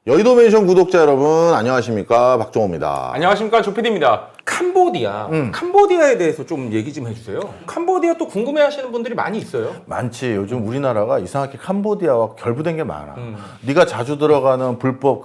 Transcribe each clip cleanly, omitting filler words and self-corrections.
여의도 멘션 구독자 여러분 안녕하십니까, 박종호입니다. 안녕하십니까, 조피디입니다. 캄보디아에 대해서 좀 얘기 좀 해주세요. 캄보디아 또 궁금해하시는 분들이 많이 있어요. 많지. 요즘 우리나라가 이상하게 캄보디아와 결부된 게 많아. 네가 자주 들어가는 불법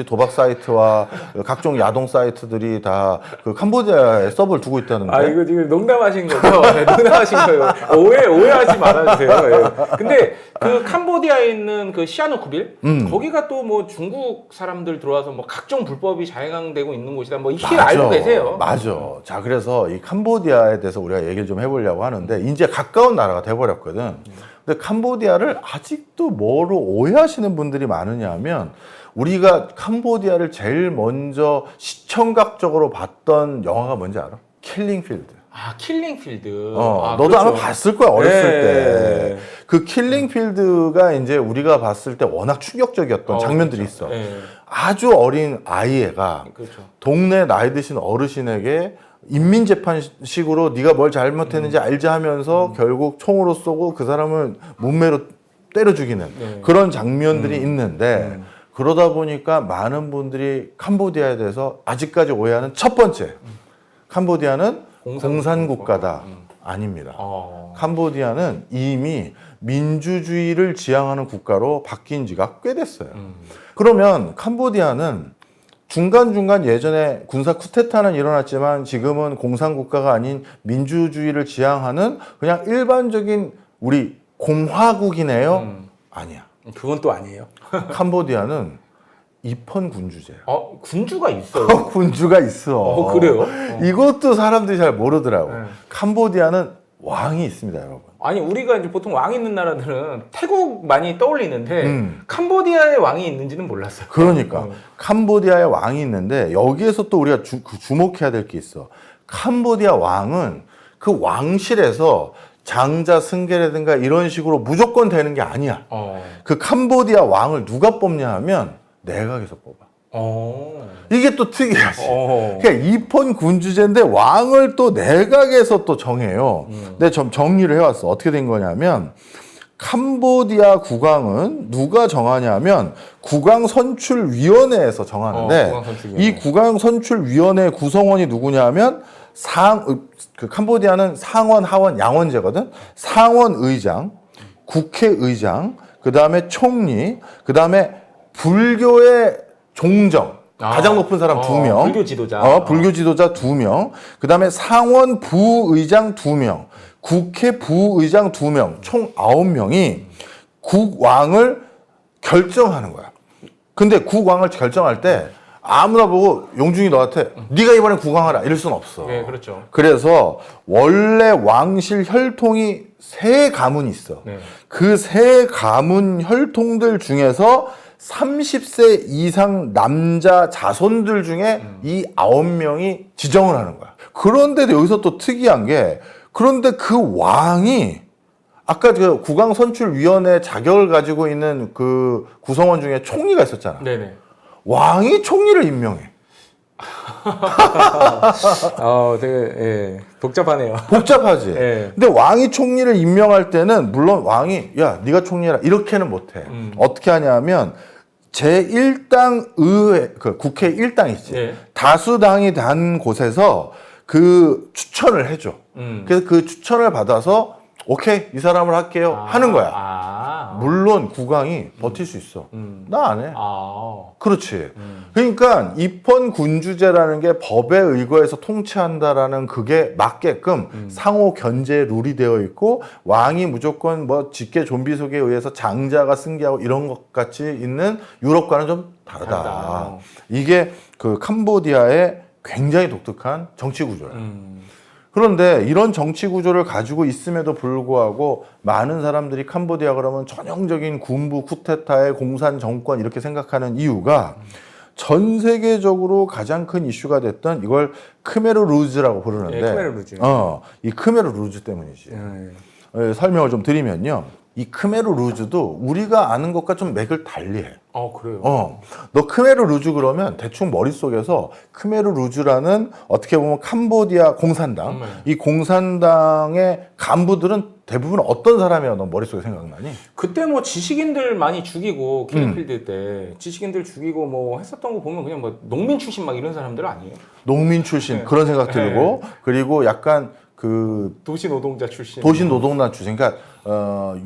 도박 사이트와 각종 야동 사이트들이 다 그 캄보디아에 서버를 두고 있다는데. 아, 이거 지금 농담하신 거죠? 네, 농담하신 거예요. 오해하지 말아주세요. 예. 근데 그 캄보디아에 있는 그 시아누쿠빌 거기가 또 뭐 중국 사람들 들어와서 뭐 각종 불법이 자행되고 있는 곳이다. 뭐 이렇게 알고 계세요. 맞아. 자, 그래서 이 캄보디아에 대해서 우리가 얘기를 좀 해보려고 하는데 이제 가까운 나라가 돼버렸거든. 근데 캄보디아를 아직도 뭐로 오해하시는 분들이 많으냐 하면, 우리가 캄보디아를 제일 먼저 시청각적으로 봤던 영화가 뭔지 알아? 킬링필드. 아, 킬링필드. 너도 그렇죠. 아마 봤을 거야, 어렸을 네. 때. 그 킬링필드가 이제 우리가 봤을 때 워낙 충격적이었던 장면들이 그렇죠. 있어. 네. 아주 어린 아이애가 그렇죠. 동네 나이 드신 어르신에게 인민재판식으로 네가 뭘 잘못했는지 알지 하면서 결국 총으로 쏘고 그 사람을 문매로 때려 죽이는 네. 그런 장면들이 있는데, 그러다 보니까 많은 분들이 캄보디아에 대해서 아직까지 오해하는 첫 번째, 캄보디아는 공산국가다. 아닙니다. 캄보디아는 이미 민주주의를 지향하는 국가로 바뀐 지가 꽤 됐어요. 그러면 캄보디아는 중간중간 예전에 군사 쿠데타는 일어났지만 지금은 공산국가가 아닌 민주주의를 지향하는 그냥 일반적인 우리 공화국이네요? 아니야. 그건 또 아니에요. 캄보디아는 입헌 군주제야. 군주가 있어요. 군주가 있어. 그래요? 이것도 사람들이 잘 모르더라고. 네. 캄보디아는 왕이 있습니다, 여러분. 아니, 우리가 이제 보통 왕 있는 나라들은 태국 많이 떠올리는데 캄보디아에 왕이 있는지는 몰랐어요. 그러니까 캄보디아에 왕이 있는데 여기에서 또 우리가 주목해야 될 게 있어. 캄보디아 왕은 그 왕실에서 장자 승계라든가 이런 식으로 무조건 되는 게 아니야. 그 캄보디아 왕을 누가 뽑냐 하면 내각에서 뽑아. 이게 또 특이하지. 그러니까 입헌 군주제인데 왕을 또 내각에서 또 정해요. 근데 좀 정리를 해왔어. 어떻게 된 거냐면, 캄보디아 국왕은 누가 정하냐면 국왕선출위원회에서 정하는데, 이 국왕선출위원회 구성원이 누구냐면 그 캄보디아는 상원, 하원, 양원제거든. 상원 의장, 국회의장, 그 다음에 총리, 그 다음에 불교의 종정, 가장 높은 사람 2명. 불교 지도자. 불교 지도자 2명. 그 다음에 상원 부의장 2명. 국회 부의장 2명. 총 9명이 국왕을 결정하는 거야. 근데 국왕을 결정할 때 아무나 보고 용중이 너한테 네가 이번에 국왕하라 이럴 수는 없어. 네, 그렇죠. 그래서 원래 왕실 혈통이 3가문이 있어. 네. 그 3가문 혈통들 중에서 30세 이상 남자 자손들 중에 이 9명이 지정을 하는 거야. 그런데도 여기서 또 특이한 게, 그런데 그 왕이 아까 그 국왕선출위원회 자격을 가지고 있는 그 구성원 중에 총리가 있었잖아. 네네. 왕이 총리를 임명해. 되게 복잡하네요. 복잡하지. 네. 근데 왕이 총리를 임명할 때는 물론 왕이 야 네가 총리해라 이렇게는 못해. 어떻게 하냐면 제1당 의회, 그 국회 1당 있지. 네. 다수당이 단 곳에서 그 추천을 해줘. 그래서 그 추천을 받아서 오케이 이 사람을 할게요 하는 거야. 물론 국왕이 버틸 수 있어. 나 안 해. 그렇지. 그러니까 입헌 군주제라는 게 법에 의거해서 통치한다라는 그게 맞게끔 상호 견제 룰이 되어 있고, 왕이 무조건 뭐 직계 좀비 속에 의해서 장자가 승계하고 이런 것 같이 있는 유럽과는 좀 다르다. 이게 그 캄보디아의 굉장히 독특한 정치 구조야. 그런데 이런 정치 구조를 가지고 있음에도 불구하고 많은 사람들이 캄보디아 그러면 전형적인 군부 쿠데타의 공산 정권 이렇게 생각하는 이유가, 전 세계적으로 가장 큰 이슈가 됐던 이걸 크메르 루즈라고 부르는데, 네, 크메르 루즈. 이 크메르 루즈 때문이지. 설명을 좀 드리면요. 이 크메르 루즈도 우리가 아는 것과 좀 맥을 달리해. 그래요? 너 크메르 루즈 그러면 대충 머릿속에서 크메르 루즈라는 어떻게 보면 캄보디아 공산당, 이 공산당의 간부들은 대부분 어떤 사람이야 너 머릿속에 생각나니? 그때 뭐 지식인들 많이 죽이고 킬링필드 때 지식인들 죽이고 뭐 했었던 거 보면 그냥 뭐 농민 출신 막 이런 사람들 아니에요? 농민 출신 네. 그런 생각 들고 그리고 약간 도시 노동자 출신. 도시 노동자 출신, 그러니까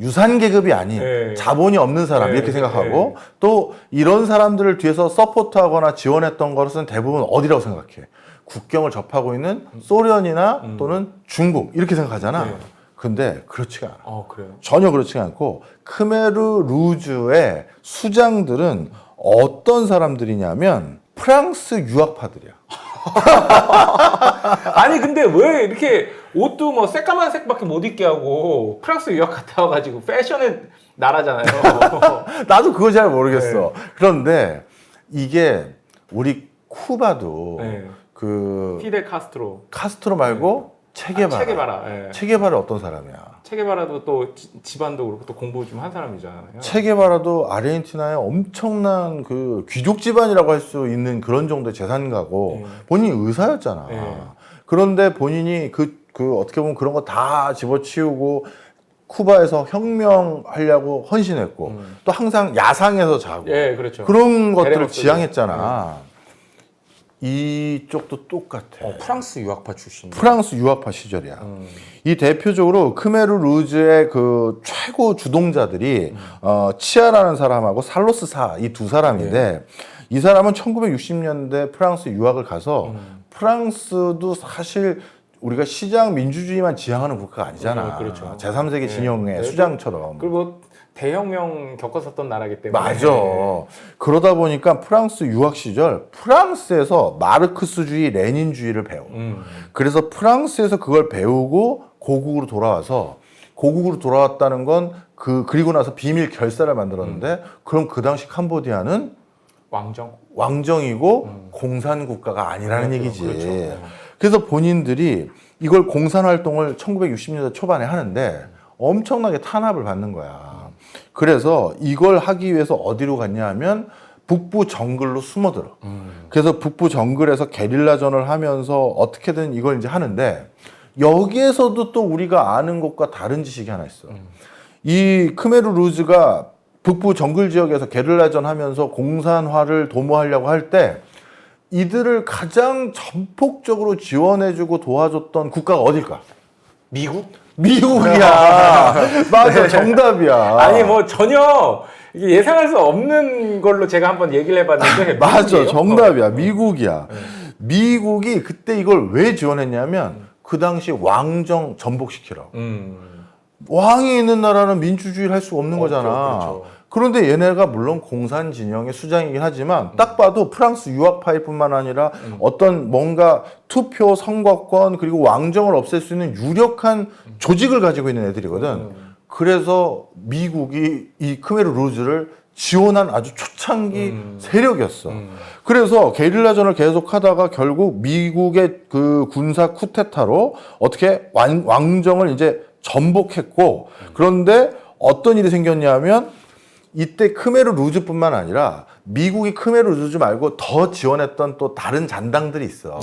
유산 계급이 아닌 자본이 없는 사람 이렇게 생각하고 또 이런 사람들을 뒤에서 서포트하거나 지원했던 것은 대부분 어디라고 생각해? 국경을 접하고 있는 소련이나 또는 중국 이렇게 생각하잖아. 근데 그렇지가 않아. 그래요? 전혀 그렇지가 않고 크메르 루즈의 수장들은 어떤 사람들이냐면 프랑스 유학파들이야. 아니 근데 왜 이렇게 옷도 뭐 새까만 색밖에 못 입게 하고 프랑스 유학 갔다 와가지고 패션의 나라잖아요. 나도 그거 잘 모르겠어. 그런데 이게 우리 쿠바도 그 피델 카스트로 말고 체게바라. 체게바라. 체게바라 어떤 사람이야? 체게바라도 또 집안도 그렇고 또 공부 좀 한 사람이잖아요. 체게바라도 아르헨티나의 엄청난 그 귀족 집안이라고 할 수 있는 그런 정도의 재산가고 본인이 의사였잖아. 그런데 본인이 그 어떻게 보면 그런 거 다 집어치우고 쿠바에서 혁명하려고 헌신했고 또 항상 야상에서 자고 그렇죠. 그런 것들을 지향했잖아. 이쪽도 똑같아. 프랑스 유학파 출신. 프랑스 유학파 시절이야. 이 대표적으로 크메르 루즈의 그 최고 주동자들이 치아라는 사람하고 살로스 사 이 두 사람인데 이 사람은 1960년대 프랑스 유학을 가서 프랑스도 사실 우리가 시장 민주주의만 지향하는 국가가 아니잖아. 그렇죠. 제3세계 진영의 수장처럼. 그리고 뭐 대혁명 겪었었던 나라기 때문에. 맞아. 그러다 보니까 프랑스 유학 시절 프랑스에서 마르크스주의, 레닌주의를 배워. 그래서 프랑스에서 그걸 배우고 고국으로 돌아왔다는 건 그리고 나서 비밀 결사를 만들었는데 그럼 그 당시 캄보디아는 왕정이고 공산 국가가 아니라는 얘기지. 그렇죠. 그래서 본인들이 이걸 공산 활동을 1960년대 초반에 하는데 엄청나게 탄압을 받는 거야. 그래서 이걸 하기 위해서 어디로 갔냐 하면 북부 정글로 숨어들어. 그래서 북부 정글에서 게릴라전을 하면서 어떻게든 이걸 이제 하는데 여기에서도 또 우리가 아는 것과 다른 지식이 하나 있어. 이 크메르 루즈가 북부 정글 지역에서 게릴라전 하면서 공산화를 도모하려고 할 때 이들을 가장 전폭적으로 지원해주고 도와줬던 국가가 어딜까? 미국이야. 맞아, 정답이야. 아니 뭐 전혀 이게 예상할 수 없는 걸로 제가 한번 얘기를 해봤는데 맞아, 정답이야. 미국이야. 미국이 그때 이걸 왜 지원했냐면 그 당시 왕정 전복시키라고. 왕이 있는 나라는 민주주의를 할 수가 없는 거잖아. 그렇죠. 그런데 얘네가 물론 공산 진영의 수장이긴 하지만 딱 봐도 프랑스 유학파일 뿐만 아니라 어떤 뭔가 투표, 선거권 그리고 왕정을 없앨 수 있는 유력한 조직을 가지고 있는 애들이거든. 그래서 미국이 이 크메르 루즈를 지원한 아주 초창기 세력이었어. 그래서 게릴라전을 계속하다가 결국 미국의 그 군사 쿠데타로 어떻게 왕정을 이제 전복했고 그런데 어떤 일이 생겼냐면 이때 크메르 루즈뿐만 아니라 미국이 크메르 루즈 말고 더 지원했던 또 다른 잔당들이 있어.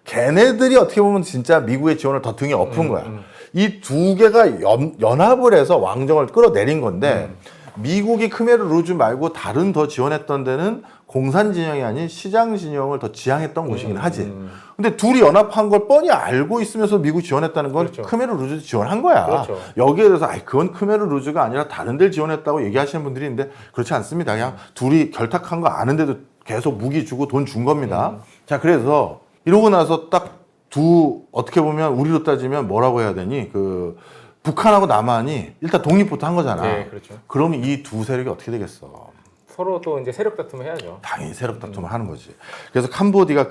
걔네들이 어떻게 보면 진짜 미국의 지원을 더 등에 엎은 거야. 이 두 개가 연합을 해서 왕정을 끌어내린 건데 미국이 크메르 루즈 말고 다른 더 지원했던 데는 공산 진영이 아닌 시장 진영을 더 지향했던 곳이긴 하지. 근데 둘이 연합한 걸 뻔히 알고 있으면서 미국 지원했다는 건 그렇죠. 크메르 루즈 지원한 거야. 그렇죠. 여기에 대해서 그건 크메르 루즈가 아니라 다른 데를 지원했다고 얘기하시는 분들이 있는데 그렇지 않습니다. 그냥 둘이 결탁한 거 아는데도 계속 무기 주고 돈 준 겁니다. 자, 그래서 이러고 나서 딱 어떻게 보면 우리로 따지면 뭐라고 해야 되니? 북한하고 남한이 일단 독립부터 한 거잖아. 네, 그렇죠. 그러면 이 두 세력이 어떻게 되겠어? 서로 또 이제 세력 다툼을 해야죠. 당연히 세력 다툼을 하는 거지. 그래서 캄보디아가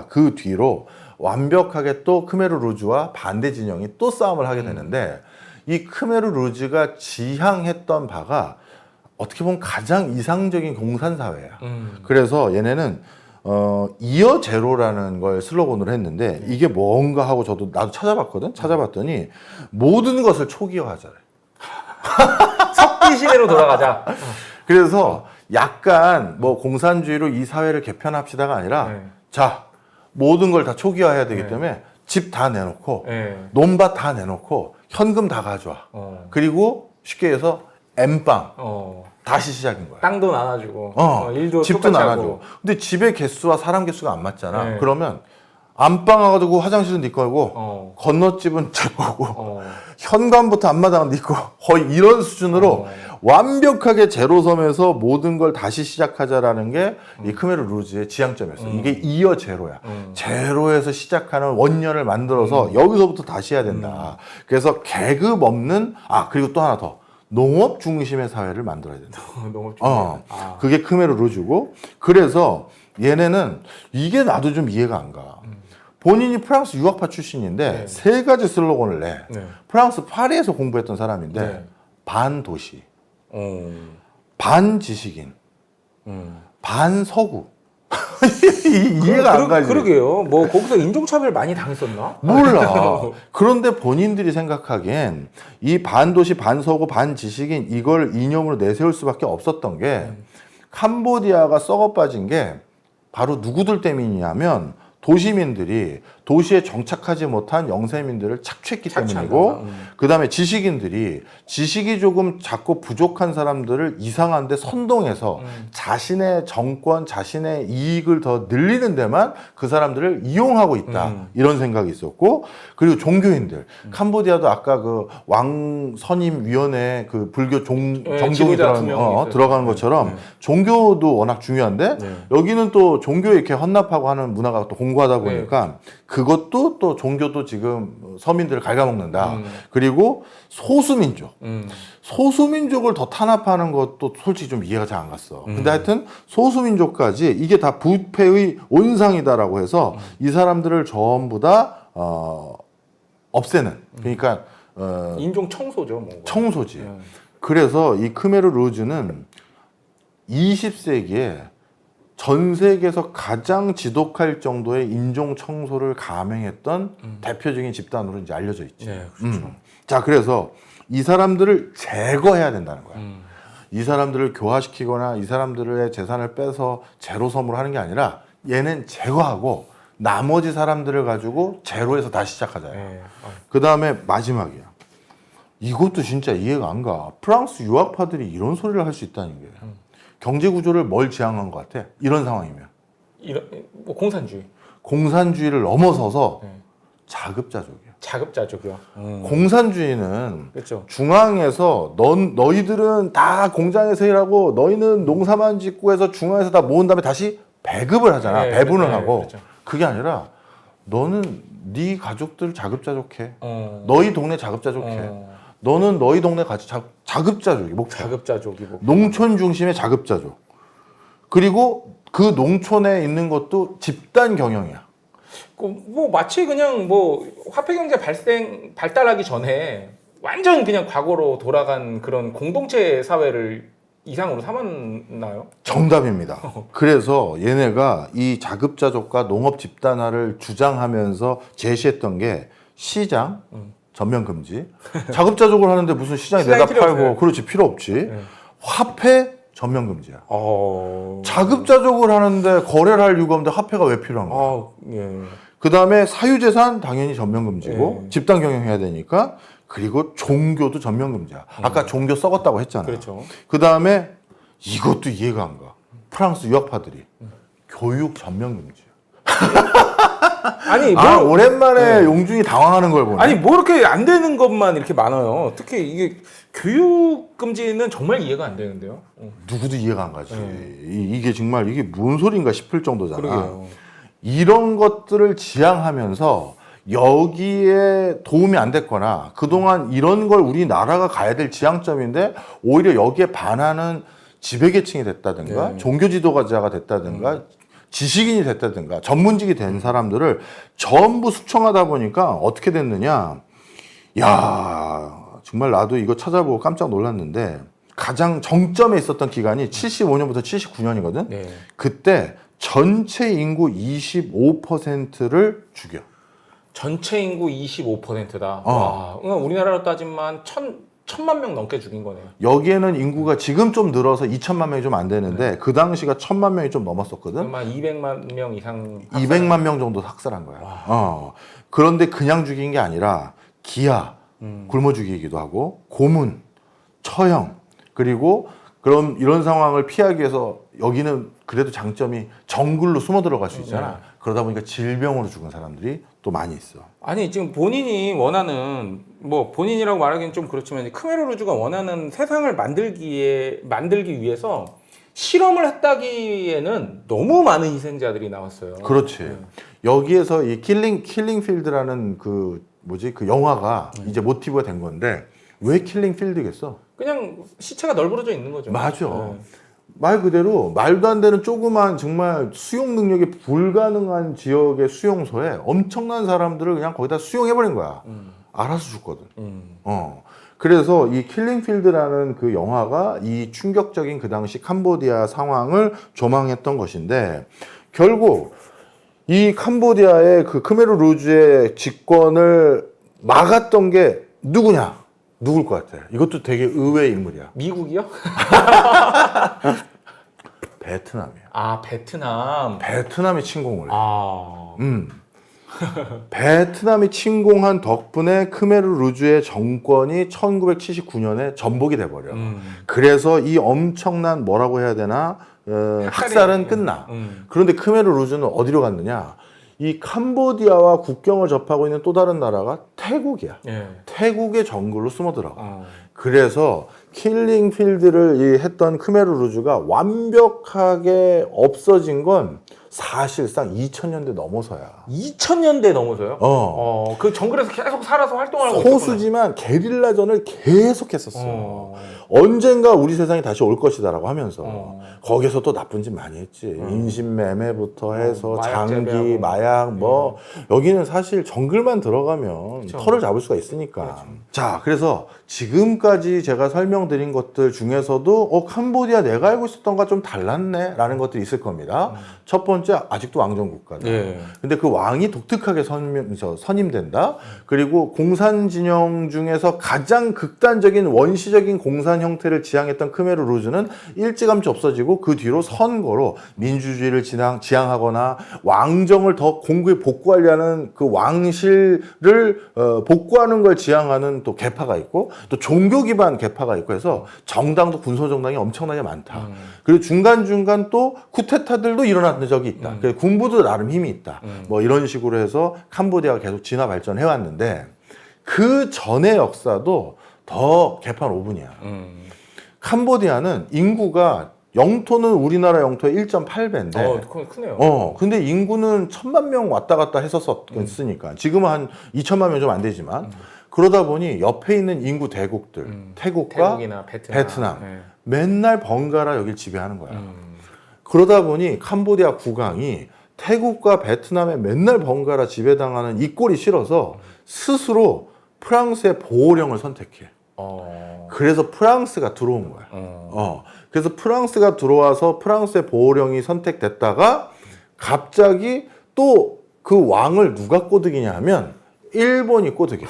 그 뒤로 완벽하게 또 크메르 루즈와 반대 진영이 또 싸움을 하게 되는데 이 크메르 루즈가 지향했던 바가 어떻게 보면 가장 이상적인 공산 사회야. 그래서 얘네는 이어 제로라는 걸 슬로건으로 했는데 이게 뭔가 하고 나도 찾아봤거든. 찾아봤더니 모든 것을 초기화하잖아요. 석기 시대로 돌아가자. 그래서 약간 뭐 공산주의로 이 사회를 개편합시다가 아니라 네. 자 모든 걸 다 초기화해야 되기 네. 때문에 집 다 내놓고 네. 논밭 다 내놓고 현금 다 가져와. 그리고 쉽게 해서 엠빵 다시 시작인 거야. 땅도 나눠주고 일도 집도 똑같이 나눠주고. 하고. 근데 집의 개수와 사람 개수가 안 맞잖아. 네. 그러면 안방 와가지고 화장실은 네 거고 건너집은 제 거고 현관부터 앞마당은 네 거. 거의 이런 수준으로 완벽하게 제로섬에서 모든 걸 다시 시작하자라는 게 이 크메르 루즈의 지향점이었어. 이게 이어 제로야. 제로에서 시작하는 원년을 만들어서 여기서부터 다시 해야 된다. 그래서 계급 없는 그리고 또 하나 더 농업 중심의 사회를 만들어야 된다. 너무 그게 크메르 루즈고 그래서 얘네는 이게 나도 좀 이해가 안 가. 본인이 프랑스 유학파 출신인데 네. 세 가지 슬로건을 내. 네. 프랑스 파리에서 공부했던 사람인데 네. 반도시, 반지식인, 반서구. 이해가 안 가지. 그러게요. 뭐 거기서 인종차별 많이 당했었나? 몰라. 그런데 본인들이 생각하기엔 이 반도시, 반서구, 반지식인 이걸 이념으로 내세울 수밖에 없었던 게 캄보디아가 썩어 빠진 게 바로 누구들 때문이냐면 도시민들이 도시에 정착하지 못한 영세민들을 착취했기 때문이고 그 다음에 지식인들이 지식이 조금 작고 부족한 사람들을 이상한데 선동해서 자신의 정권, 자신의 이익을 더 늘리는 데만 그 사람들을 이용하고 있다. 이런 생각이 있었고 그리고 종교인들. 캄보디아도 아까 그 왕선임위원회 그 불교 정종이 들어가는 것처럼 종교도 워낙 중요한데 여기는 또 종교에 이렇게 헌납하고 하는 문화가 또 공고하다 보니까 그것도 또 종교도 지금 서민들을 갉아먹는다. 그리고 소수민족. 소수민족을 더 탄압하는 것도 솔직히 좀 이해가 잘 안 갔어. 근데 하여튼 소수민족까지 이게 다 부패의 온상이다라고 해서 이 사람들을 전부 다 없애는. 그러니까 인종 청소죠. 뭐. 청소지. 그래서 이 크메르 루즈는 20세기에 전 세계에서 가장 지독할 정도의 인종 청소를 감행했던 대표적인 집단으로 이제 알려져 있지. 네, 그렇죠. 자, 그래서 이 사람들을 제거해야 된다는 거야. 이 사람들을 교화시키거나 이 사람들의 재산을 빼서 제로섬으로 하는 게 아니라 얘는 제거하고 나머지 사람들을 가지고 제로에서 다시 시작하자. 그 다음에 마지막이야. 이것도 진짜 이해가 안 가. 프랑스 유학파들이 이런 소리를 할 수 있다는 게. 경제 구조를 뭘 지향한 것 같아? 이런 상황이면. 뭐 공산주의. 공산주의를 넘어서서 자급자족이야. 자급자족이요. 공산주의는 그렇죠. 중앙에서 너희들은 다 공장에서 일하고 너희는 농사만 짓고 해서 중앙에서 다 모은 다음에 다시 배급을 하잖아. 배분을 하고. 그렇죠. 그게 아니라 너는 네 가족들 자급자족해. 너희 동네 자급자족해. 너는 너희 동네 같이 자급자족이 목표. 자급자족이 목표. 농촌 중심의 자급자족. 그리고 그 농촌에 있는 것도 집단 경영이야. 뭐 마치 그냥 뭐 화폐 경제 발달하기 전에 완전 그냥 과거로 돌아간 그런 공동체 사회를 이상으로 삼았나요? 정답입니다. 그래서 얘네가 이 자급자족과 농업 집단화를 주장하면서 제시했던 게 시장 전면 금지. 자급자족을 하는데 무슨 시장에 내다 팔고 그렇지 필요 없지. 화폐 전면 금지야. 자급자족을 하는데 거래를 할 이유가 없는데 화폐가 왜 필요한 거야? 그 다음에 사유재산 당연히 전면 금지고 집단 경영해야 되니까 그리고 종교도 전면 금지야. 아까 종교 썩었다고 했잖아. 그렇죠. 그 다음에 이것도 이해가 안 가. 프랑스 유학파들이 교육 전면 금지야. 아니 오랜만에 용준이 당황하는 걸 보네. 아니 뭐 이렇게 안 되는 것만 이렇게 많아요. 특히 이게 교육 금지는 정말 이해가 안 되는데요. 누구도 이해가 안 가지. 이게 정말 이게 뭔 소린가 싶을 정도잖아. 그러게요. 이런 것들을 지향하면서 여기에 도움이 안 됐거나 그동안 이런 걸 우리나라가 가야 될 지향점인데 오히려 여기에 반하는 지배계층이 됐다든가 종교 지도자가 됐다든가 지식인이 됐다든가 전문직이 된 사람들을 전부 숙청하다 보니까 어떻게 됐느냐. 야, 정말 나도 이거 찾아보고 깜짝 놀랐는데 가장 정점에 있었던 기간이 75년부터 79년이거든. 그때 전체 인구 25%를 죽여. 전체 인구 25%다. 와, 우리나라로 따지면 1000만 명 넘게 죽인 거네요. 여기에는 인구가 지금 좀 늘어서 2천만 명이 좀 안 되는데 그 당시가 1000만 명이 좀 넘었었거든. 그러면 200만 명 이상 200만 명 정도 학살한 거야. 그런데 그냥 죽인 게 아니라 기아, 굶어 죽이기도 하고 고문, 처형, 그리고 그럼 이런 상황을 피하기 위해서 여기는 그래도 장점이 정글로 숨어 들어갈 수 있잖아. 그러다 보니까 질병으로 죽은 사람들이 또 많이 있어. 아니 지금 본인이 원하는 뭐 본인이라고 말하기는 좀 그렇지만 크메르 루즈가 원하는 세상을 만들기 위해서 실험을 했다기에는 너무 많은 희생자들이 나왔어요. 그렇지. 여기에서 이 킬링 필드라는 그 영화가 이제 모티브가 된 건데 왜 킬링 필드겠어? 그냥 시체가 널브러져 있는 거죠. 맞아. 말 그대로 말도 안 되는 조그만 정말 수용 능력이 불가능한 지역의 수용소에 엄청난 사람들을 그냥 거기다 수용해버린 거야. 알아서 죽거든. 그래서 이 킬링필드라는 그 영화가 이 충격적인 그 당시 캄보디아 상황을 조망했던 것인데 결국 이 캄보디아의 그 크메르 루즈의 집권을 막았던 게 누구냐? 누굴 것 같아? 이것도 되게 의외의 인물이야. 미국이요? 베트남이야. 아 베트남. 베트남이 침공을 해. 아. 베트남이 침공한 덕분에 크메르 루즈의 정권이 1979년에 전복이 돼버려. 그래서 이 엄청난 뭐라고 해야 되나 학살은 끝나. 그런데 크메르 루즈는 어디로 갔느냐? 이 캄보디아와 국경을 접하고 있는 또 다른 나라가 태국이야. 예. 태국의 정글로 숨어 들어가. 그래서 킬링 필드를 했던 크메르 루즈가 완벽하게 없어진 건 사실상 2000년대 넘어서야. 2000년대 넘어서요? 그 정글에서 계속 살아서 활동하고 소수지만 게릴라전을 계속 했었어. 언젠가 우리 세상이 다시 올 것이다라고 하면서 거기서 또 나쁜 짓 많이 했지. 인신매매부터 해서 마약 장기, 재배하고. 마약 뭐 여기는 사실 정글만 들어가면 그쵸. 털을 잡을 수가 있으니까. 자, 그래서 지금까지 제가 설명드린 것들 중에서도 캄보디아 내가 알고 있었던 것과 좀 달랐네 라는 것들이 있을 겁니다. 첫 번째, 아직도 왕정 국가다. 예. 근데 그 왕이 독특하게 선임된다. 그리고 공산 진영 중에서 가장 극단적인 원시적인 공산 형태를 지향했던 크메르 루즈는 일찌감치 없어지고 그 뒤로 선거로 민주주의를 지향하거나 왕정을 더 공고히 복구하려는 그 왕실을 복구하는 걸 지향하는 또 계파가 있고 또 종교 기반 계파가 있고 해서 정당도 군소정당이 엄청나게 많다. 그리고 중간중간 또 쿠데타들도 일어났던 적이 있다. 그래서 군부도 나름 힘이 있다. 뭐 이런 식으로 해서 캄보디아가 계속 진화 발전해 왔는데 그 전의 역사도 더 개판 5분이야. 캄보디아는 인구가 영토는 우리나라 영토의 1.8배인데. 크네요. 근데 인구는 1000만 명 왔다 갔다 했었으니까. 지금은 한 2천만 명 좀 안 되지만. 그러다 보니 옆에 있는 인구 대국들, 태국과 태국이나 베트남. 네. 맨날 번갈아 여길 지배하는 거야. 그러다 보니 캄보디아 국왕이 태국과 베트남에 맨날 번갈아 지배당하는 이 꼴이 싫어서 스스로 프랑스의 보호령을 선택해. 그래서 프랑스가 들어온 거야. 그래서 프랑스가 들어와서 프랑스의 보호령이 선택됐다가 갑자기 또 그 왕을 누가 꼬드기냐 하면 일본이 꼬드겨.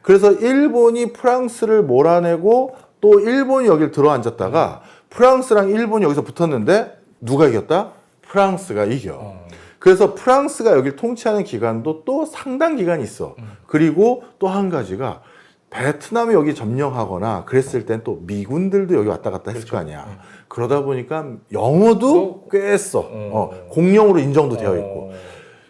그래서 일본이 프랑스를 몰아내고 또 일본이 여길 들어앉았다가 프랑스랑 일본이 여기서 붙었는데 누가 이겼다? 프랑스가 이겨. 그래서 프랑스가 여기를 통치하는 기간도 또 상당 기간이 있어. 그리고 또 한 가지가 베트남이 여기 점령하거나 그랬을 땐 또 미군들도 여기 왔다 갔다 했을 거 아니야. 그러다 보니까 영어도 꽤 써. 공용으로 인정도 되어 있고.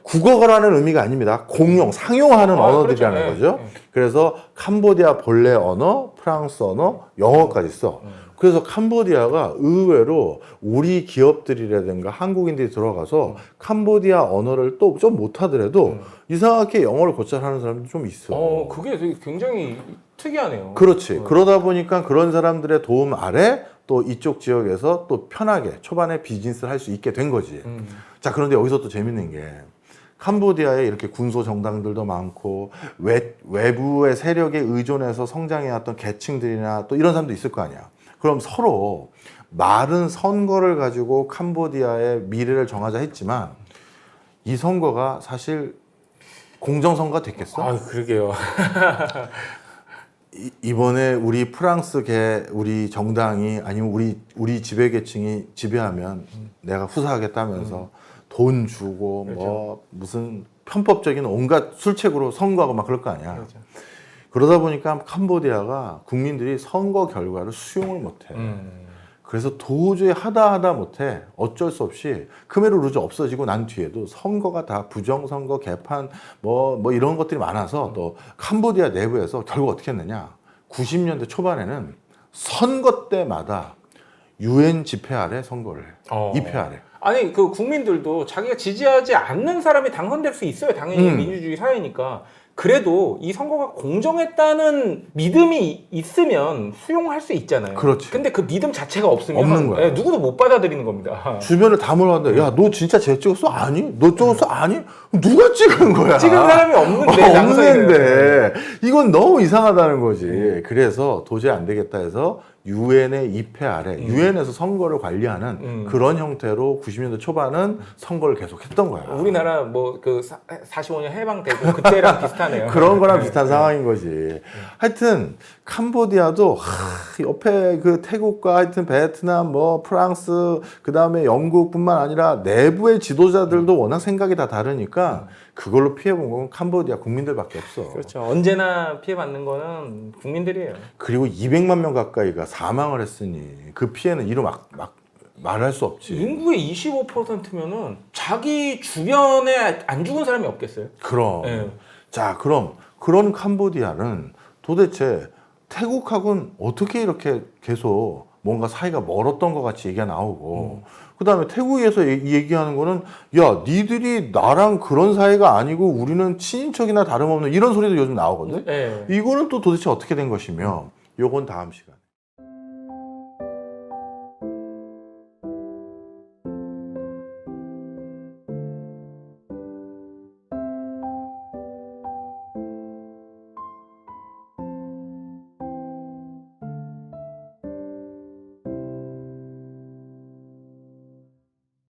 국어라는 의미가 아닙니다. 공용, 상용하는 언어들이라는 그렇죠. 거죠. 그래서 캄보디아 본래 언어, 프랑스 언어, 영어까지 써. 그래서 캄보디아가 의외로 우리 기업들이라든가 한국인들이 들어가서 캄보디아 언어를 또 좀 못하더라도 이상하게 영어를 곧잘 하는 사람도 좀 있어. 그게 되게 굉장히 특이하네요. 그렇지. 그러다 보니까 그런 사람들의 도움 아래 또 이쪽 지역에서 또 편하게 초반에 비즈니스를 할 수 있게 된 거지. 자, 그런데 여기서 또 재밌는 게 캄보디아에 이렇게 군소 정당들도 많고 외부의 세력에 의존해서 성장해왔던 계층들이나 또 이런 사람도 있을 거 아니야. 그럼 서로 말은 선거를 가지고 캄보디아의 미래를 정하자 했지만 이 선거가 사실 공정선거가 됐겠어? 그러게요. 이번에 우리 프랑스계 우리 정당이 아니면 우리 지배계층이 지배하면 내가 후사하겠다면서 돈 주고 그렇죠. 뭐 무슨 편법적인 온갖 술책으로 선거하고 막 그럴 거 아니야. 그렇죠. 그러다 보니까 캄보디아가 국민들이 선거 결과를 수용을 못해. 그래서 도저히 하다 못해 어쩔 수 없이 크메르 루즈 없어지고 난 뒤에도 선거가 다 부정선거 개판 뭐 이런 것들이 많아서 또 캄보디아 내부에서 결국 어떻게 했느냐 90년대 초반에는 선거 때마다 UN 집회 아래 선거를 해. 입회 아래. 아니 그 국민들도 자기가 지지하지 않는 사람이 당선될 수 있어요. 당연히 민주주의 사회니까. 그래도 이 선거가 공정했다는 믿음이 있으면 수용할 수 있잖아요. 그렇지. 근데 그 믿음 자체가 없으면 없는 거야. 예, 누구도 못 받아들이는 겁니다. 주변을 다 물어봤는데 야 너 진짜 쟤 찍었어? 아니? 너 찍었어? 아니? 누가 찍은 거야? 찍은 사람이 없는데 없는데 이건 너무 이상하다는 거지. 그래서 도저히 안 되겠다 해서 유엔의 입회 아래 유엔에서 선거를 관리하는 그런 형태로 90년대 초반은 선거를 계속했던 거야. 우리나라 뭐 그 45년 해방되고 그때랑 비슷하네요. 그런 거랑 비슷한 상황인 거지. 하여튼 캄보디아도 옆에 그 태국과 하여튼 베트남 뭐 프랑스 그다음에 영국뿐만 아니라 내부의 지도자들도 워낙 생각이 다 다르니까 그걸로 피해본 건 캄보디아 국민들밖에 없어. 그렇죠. 언제나 피해받는 거는 국민들이에요. 그리고 200만 명 가까이가 사망을 했으니 그 피해는 이루 막 말할 수 없지. 인구의 25%면은 자기 주변에 안 죽은 사람이 없겠어요? 그럼. 네. 자, 그럼 그런 캄보디아는 도대체 태국하고는 어떻게 이렇게 계속 뭔가 사이가 멀었던 것 같이 얘기가 나오고 그 다음에 태국에서 얘기하는 거는 야 니들이 나랑 그런 사이가 아니고 우리는 친인척이나 다름없는 이런 소리도 요즘 나오거든. 네. 이거는 또 도대체 어떻게 된 것이며 요건 다음 시간